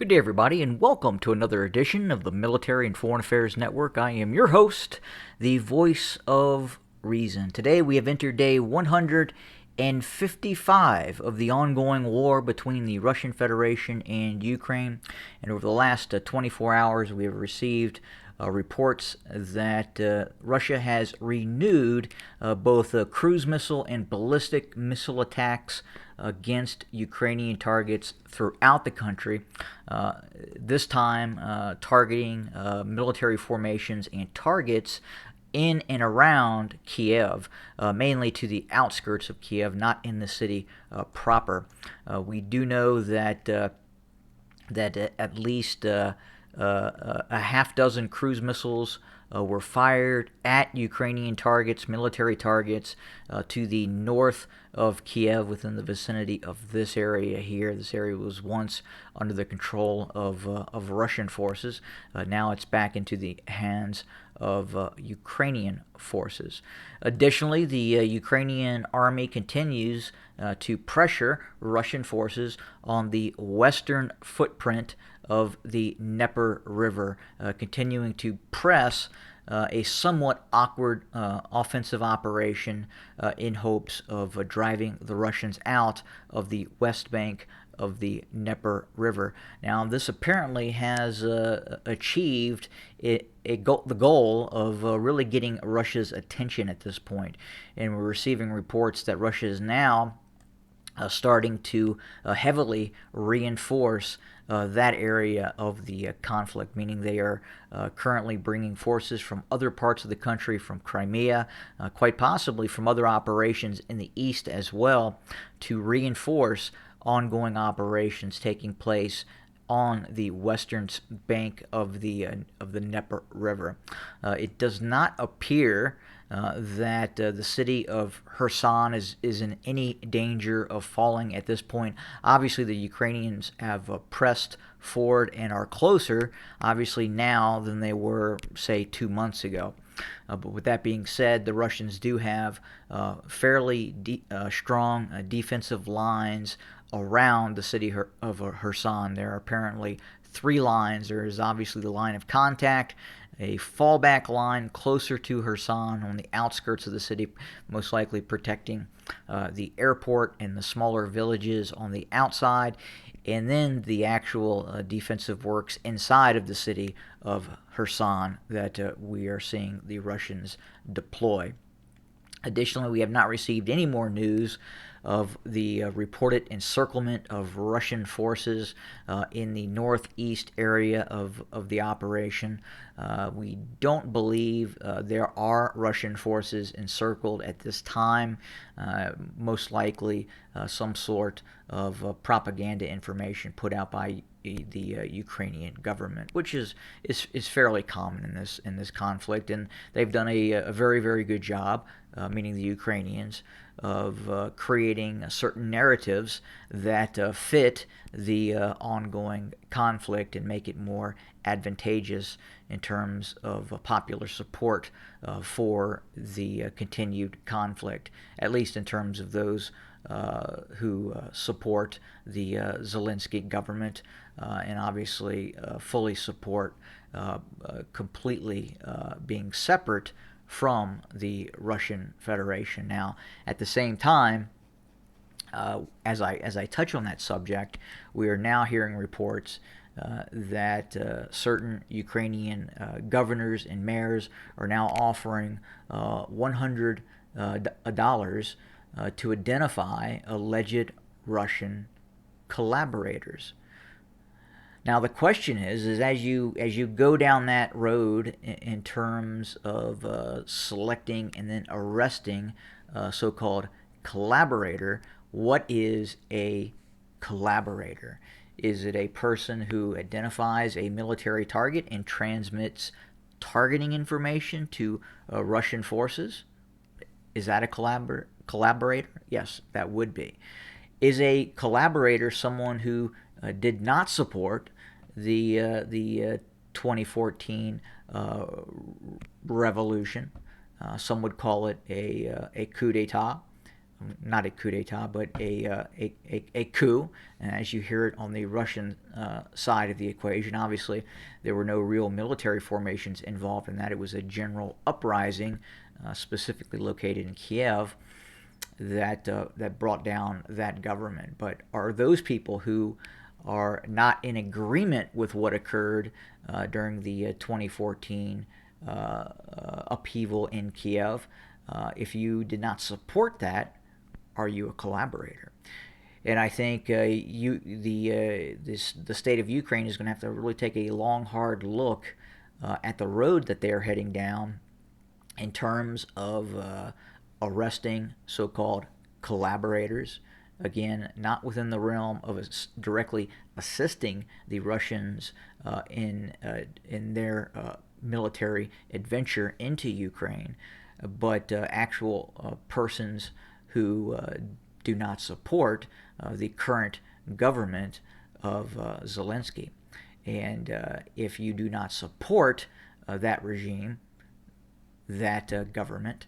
Good day, everybody, and welcome to another edition of the Military and Foreign Affairs Network. I am your host, the voice of reason. Today we have entered day 155 of the ongoing war between the Russian Federation and Ukraine. And over the last 24 hours, we have received reports that Russia has renewed both cruise missile and ballistic missile attacks against Ukrainian targets throughout the country, this time targeting military formations and targets in and around Kiev, mainly to the outskirts of Kiev, not in the city proper. We do know that at least a half dozen cruise missiles were fired at Ukrainian targets, military targets, to the north of Kiev, within the vicinity of this area here. This area was once under the control of Russian forces. Now it's back into the hands of Ukrainian forces. Additionally, the Ukrainian army continues to pressure Russian forces on the western footprint of the Dnieper River, continuing to press a somewhat awkward offensive operation in hopes of driving the Russians out of the west bank of the Dnieper River. Now, this apparently has achieved the goal of really getting Russia's attention at this point, and we're receiving reports that Russia is now starting to heavily reinforce that area of the conflict, meaning they are currently bringing forces from other parts of the country, from Crimea, quite possibly from other operations in the east as well, to reinforce ongoing operations taking place on the western bank of the Dnieper River. It does not appear that the city of Kherson is in any danger of falling at this point. Obviously, the Ukrainians have pressed forward and are closer, obviously, now than they were, say, 2 months ago. But with that being said, the Russians do have fairly strong defensive lines around the city of Kherson. There are apparently 3 lines. There is obviously the line of contact, a fallback line closer to Kherson on the outskirts of the city, most likely protecting the airport and the smaller villages on the outside, and then the actual defensive works inside of the city of Kherson that we are seeing the Russians deploy. Additionally, we have not received any more news of the reported encirclement of Russian forces in the northeast area of the operation. We don't believe there are Russian forces encircled at this time. Most likely some sort of propaganda information put out by the Ukrainian government, which is fairly common in this conflict, and they've done a very, very good job, meaning the Ukrainians, of creating certain narratives that fit the ongoing conflict and make it more advantageous in terms of popular support for the continued conflict, at least in terms of those who support the Zelensky government and obviously fully support completely being separate from the Russian Federation. Now, at the same time, as I touch on that subject, we are now hearing reports that certain Ukrainian governors and mayors are now offering $100 to identify alleged Russian collaborators. Now the question is as you go down that road in terms of selecting and then arresting a so-called collaborator, what is a collaborator? Is it a person who identifies a military target and transmits targeting information to Russian forces? Is that a collaborator? Yes, that would be. Is a collaborator someone who did not support the 2014 revolution? Some would call it a coup d'etat. not a coup d'etat, but a coup, as you hear it on the Russian side of the equation. Obviously, there were no real military formations involved in that. It was a general uprising, specifically located in Kiev, that brought down that government. But are those people who are not in agreement with what occurred during the 2014 upheaval in Kiev? If you did not support that, are you a collaborator? And I think the state of Ukraine is going to have to really take a long, hard look at the road that they are heading down in terms of arresting so-called collaborators. Again, not within the realm of directly assisting the Russians in their military adventure into Ukraine, but actual persons who do not support the current government of Zelensky. And if you do not support that regime, that government,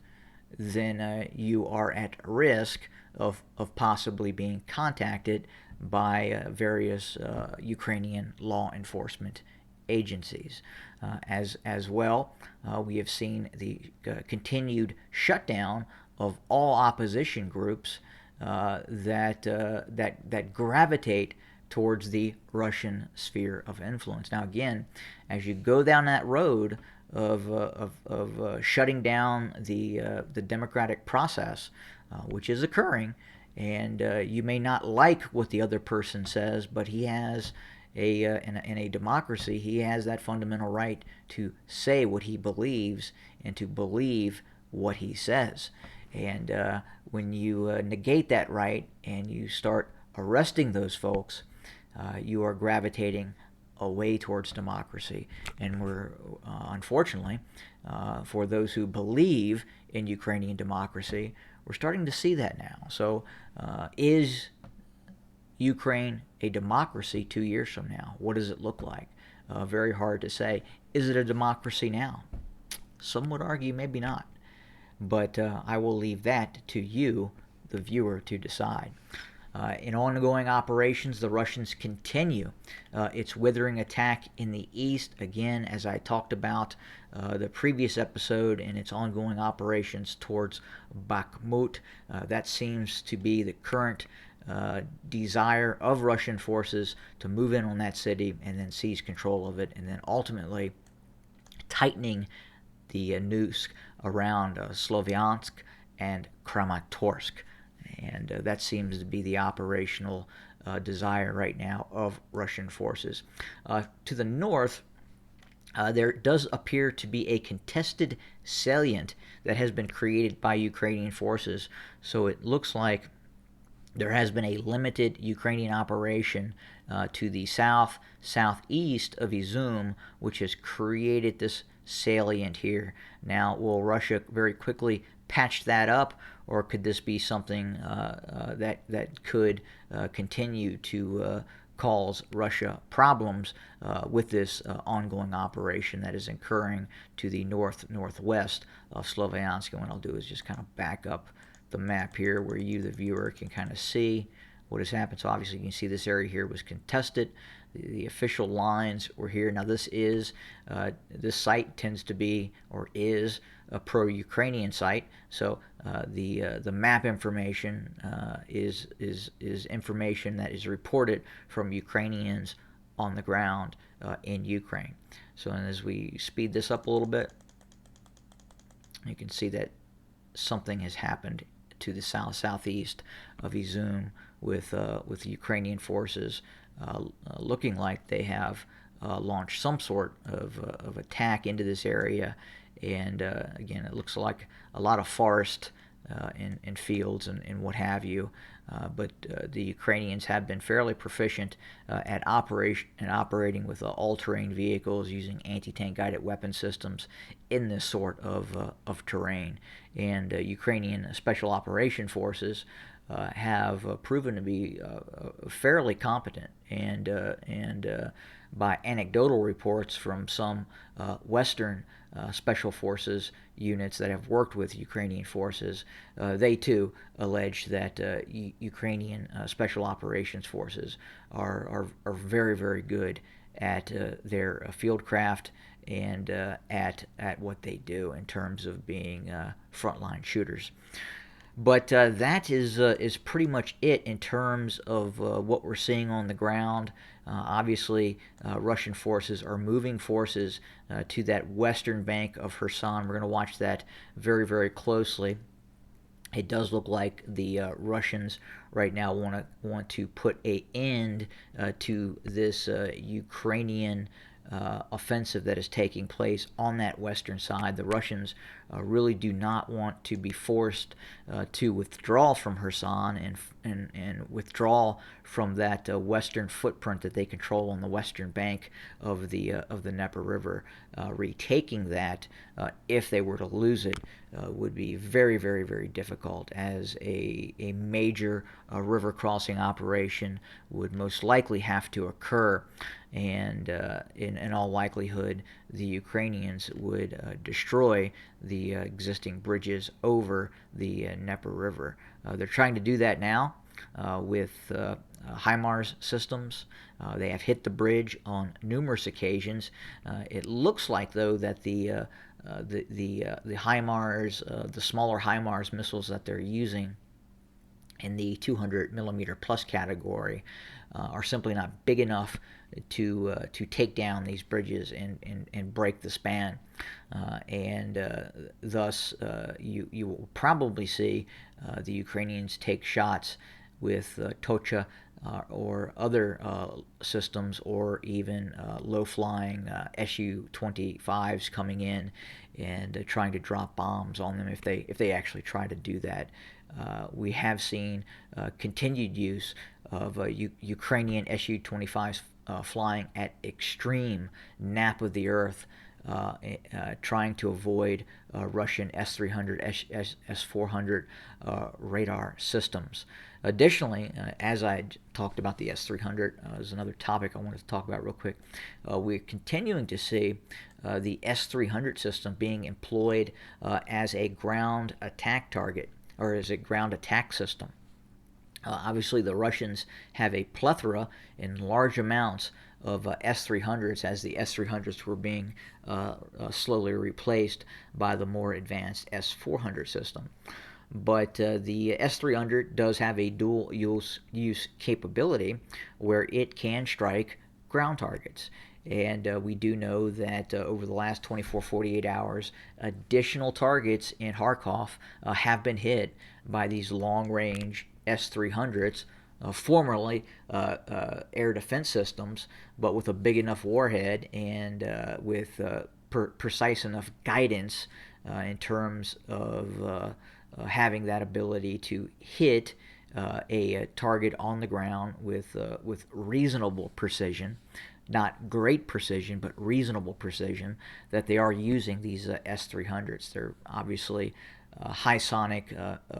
then you are at risk of possibly being contacted by various Ukrainian law enforcement agencies. As well, we have seen the continued shutdown of all opposition groups that gravitate towards the Russian sphere of influence. Now, again, as you go down that road of shutting down the democratic process, which is occurring, and you may not like what the other person says, but he has in a democracy, he has that fundamental right to say what he believes and to believe what he says. And when you negate that right and you start arresting those folks, you are gravitating away towards democracy. And we're, unfortunately, for those who believe in Ukrainian democracy, we're starting to see that now. So is Ukraine a democracy 2 years from now? What does it look like? Very hard to say. Is it a democracy now? Some would argue maybe not. But I will leave that to you, the viewer, to decide. In ongoing operations, the Russians continue its withering attack in the east. Again, as I talked about the previous episode, in its ongoing operations towards Bakhmut. That seems to be the current desire of Russian forces to move in on that city and then seize control of it, and then ultimately tightening the noose around Sloviansk and Kramatorsk. And that seems to be the operational desire right now of Russian forces. To the north, there does appear to be a contested salient that has been created by Ukrainian forces. So it looks like there has been a limited Ukrainian operation to the southeast of Izum, which has created this salient here. Now, will Russia very quickly patch that up, or could this be something that could continue to cause Russia problems with this ongoing operation that is occurring to the northwest of Sloviansk? And what I'll do is just kind of back up the map here where you, the viewer, can kind of see what has happened. So obviously you can see this area here was contested. The official lines were here. Now this site tends to be, or is, a pro-Ukrainian site. So the map information is information that is reported from Ukrainians on the ground in Ukraine. So and as we speed this up a little bit, you can see that something has happened to the southeast of Izum with Ukrainian forces looking like they have launched some sort of attack into this area. And again, it looks like a lot of forest and fields and what have you. But the Ukrainians have been fairly proficient at operating with all-terrain vehicles using anti-tank guided weapon systems in this sort of terrain. And Ukrainian Special Operation Forces have proven to be fairly competent, and by anecdotal reports from some Western special forces units that have worked with Ukrainian forces, they too allege that Ukrainian special operations forces are very, very good at their field craft and at what they do in terms of being frontline shooters. But that is pretty much it in terms of what we're seeing on the ground. Obviously, Russian forces are moving forces to that western bank of Kherson. We're going to watch that very, very closely. It does look like the Russians right now want to put an end to this Ukrainian offensive that is taking place on that western side. The Russians really do not want to be forced to withdraw from Kherson and withdraw from that western footprint that they control on the western bank of the Dnieper River. Retaking that, if they were to lose it, would be very, very, very difficult, as a major river crossing operation would most likely have to occur, and in all likelihood, the Ukrainians would destroy the existing bridges over the Dnieper River. They're trying to do that now with HIMARS systems. They have hit the bridge on numerous occasions. It looks like, though, that the HIMARS, the smaller HIMARS missiles that they're using in the 200 millimeter plus category, are simply not big enough to take down these bridges and break the span, and thus you will probably see the Ukrainians take shots with Tocha or other systems, or even low-flying Su-25s coming in and trying to drop bombs on them if they actually try to do that. We have seen continued use of Ukrainian Su-25s flying at extreme nap of the earth, trying to avoid Russian S-300, S-400 radar systems. Additionally, as I talked about the S-300, is another topic I wanted to talk about real quick. We're continuing to see the S-300 system being employed as a ground attack target, or as a ground attack system. Obviously, the Russians have a plethora in large amounts of S-300s, as the S-300s were being slowly replaced by the more advanced S-400 system. But the S-300 does have a dual use capability where it can strike ground targets. And we do know that over the last 24-48 hours, additional targets in Kharkov have been hit by these long-range S-300s, formerly air defense systems, but with a big enough warhead and with precise enough guidance in terms of having that ability to hit a target on the ground with reasonable precision. Not great precision, but reasonable precision, that they are using these S-300s. They're obviously high sonic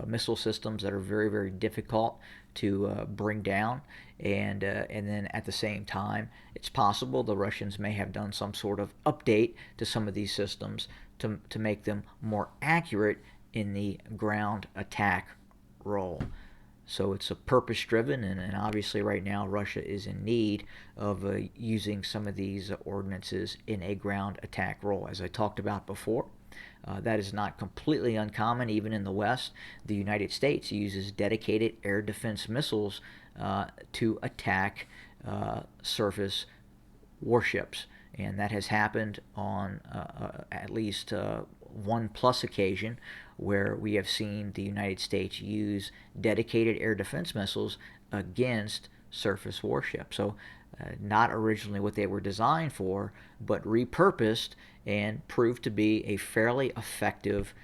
missile systems that are very, very difficult to bring down, and then at the same time, it's possible the Russians may have done some sort of update to some of these systems to make them more accurate in the ground attack role. So it's a purpose-driven, and obviously right now Russia is in need of using some of these ordinances in a ground attack role. As I talked about before, that is not completely uncommon even in the West. The United States uses dedicated air defense missiles to attack surface warships, and that has happened on at least one plus occasion where we have seen the United States use dedicated air defense missiles against surface warships. So not originally what they were designed for, but repurposed and proved to be a fairly effective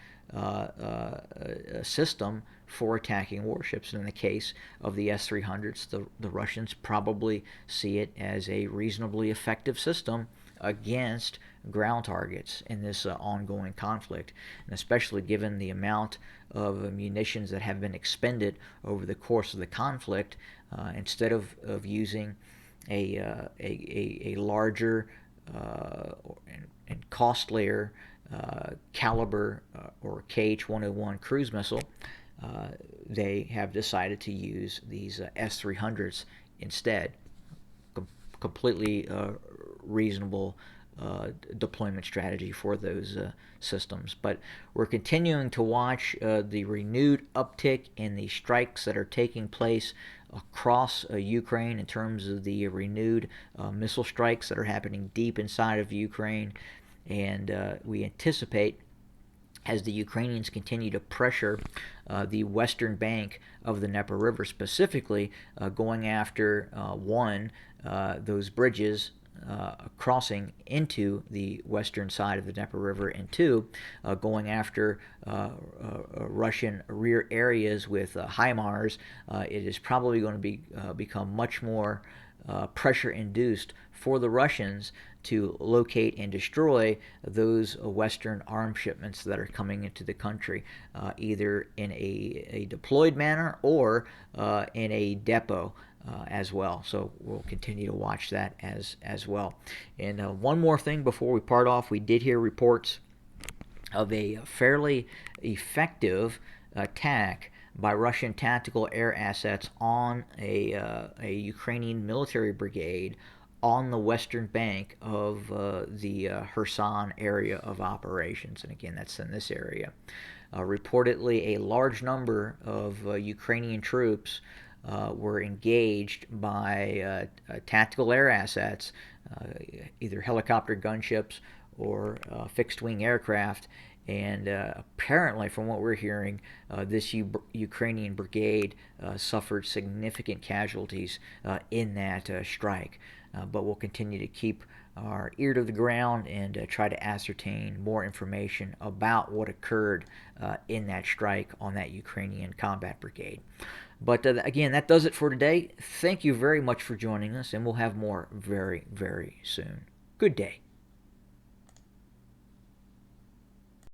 system for attacking warships. And in the case of the S-300s, the Russians probably see it as a reasonably effective system against ground targets in this ongoing conflict, and especially given the amount of munitions that have been expended over the course of the conflict. Instead of using a larger and costlier caliber or KH-101 cruise missile, they have decided to use these S-300s instead. Completely reasonable deployment strategy for those systems. But we're continuing to watch the renewed uptick in the strikes that are taking place across Ukraine in terms of the renewed missile strikes that are happening deep inside of Ukraine. And we anticipate, as the Ukrainians continue to pressure the western bank of the Dnieper River, specifically going after those bridges crossing into the western side of the Dnieper River, and two, going after Russian rear areas with HIMARS. It is probably going to become much more pressure-induced for the Russians to locate and destroy those Western arms shipments that are coming into the country, either in a deployed manner or in a depot as well. So we'll continue to watch that as well. And one more thing before we part off, we did hear reports of a fairly effective attack by Russian tactical air assets on a Ukrainian military brigade on the western bank of the Kherson area of operations. And again, that's in this area. Reportedly, a large number of Ukrainian troops were engaged by tactical air assets, either helicopter gunships or fixed-wing aircraft. And apparently, from what we're hearing, this Ukrainian brigade suffered significant casualties in that strike. But we'll continue to keep our ear to the ground and try to ascertain more information about what occurred in that strike on that Ukrainian combat brigade. But again, that does it for today. Thank you very much for joining us, and we'll have more very, very soon. Good day.